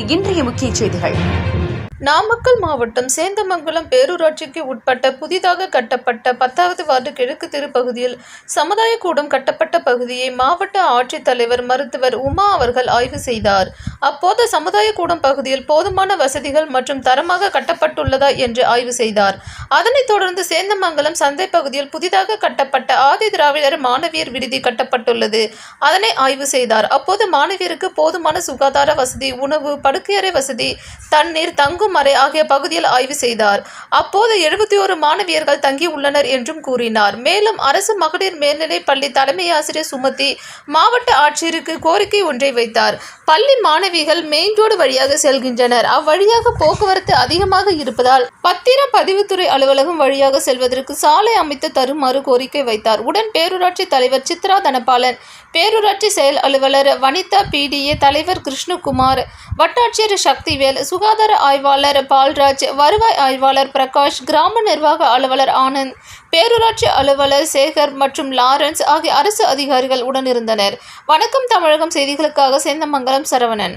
தமிழகத்தின் இன்றைய முக்கிய செய்திகள். நாமக்கல் மாவட்டம் சேந்தமங்கலம் பேரூராட்சிக்கு உட்பட்ட புதிதாக கட்டப்பட்ட 10வது வார்டு கிழக்கு தெரு பகுதியில் சமுதாய கூடம் கட்டப்பட்ட பகுதியை மாவட்ட ஆட்சித்தலைவர் மருத்துவர் உமா அவர்கள் ஆய்வு செய்தார். அப்போது சமுதாய கூடம் பகுதியில் போதுமான வசதிகள் மற்றும் தரமாக கட்டப்பட்டுள்ளதா என்று ஆய்வு செய்தார். அதனைத் தொடர்ந்து சேந்தமங்கலம் சந்தை பகுதியில் புதிதாக கட்டப்பட்ட ஆதி திராவிடர் மாணவியர் விடுதி கட்டப்பட்டுள்ளது. அதனை ஆய்வு செய்தார். அப்போது மாணவியருக்கு போதுமான சுகாதார வசதி, உணவு, படுக்கையறை வசதி, தண்ணீர், தங்கும் அறை ஆகிய பகுதியில் ஆய்வு செய்தார். அப்போது 71 மாணவியர்கள் தங்கியுள்ளனர் என்றும் கூறினார். மேலும் அரசு மகளிர் மேல்நிலைப் பள்ளி தலைமை ஆசிரியர் சுமதி மாவட்ட ஆட்சியருக்கு கோரிக்கை ஒன்றை வைத்தார். பள்ளி மாணவிகள் மெயின் ரோடு வழியாக செல்கின்றனர். அவ்வழியாக போக்குவரத்து அதிகமாக இருப்பதால் பத்திரப்பதிவுத்துறை அலுவலகம் வழியாக செல்வதற்கு சாலை அமைத்து தருமாறு கோரிக்கை வைத்தார். உடன் பேரூராட்சி தலைவர் சித்ரா தனபாலன், பேரூராட்சி செயல் அலுவலர் வனிதா, PDA தலைவர் கிருஷ்ணகுமார், வட்டாட்சியர் சக்திவேல், சுகாதார ஆய்வாளர் பால்ராஜ், வருவாய் ஆய்வாளர் பிரகாஷ், கிராம நிர்வாக அலுவலர் ஆனந்த், பேரூராட்சி அலுவலர் சேகர் மற்றும் லாரன்ஸ் ஆகிய அரசு அதிகாரிகள் உடனிருந்தனர். வணக்கம் தமிழகம் செய்திகளுக்காக சேந்தமங்கலம் சரவணன்.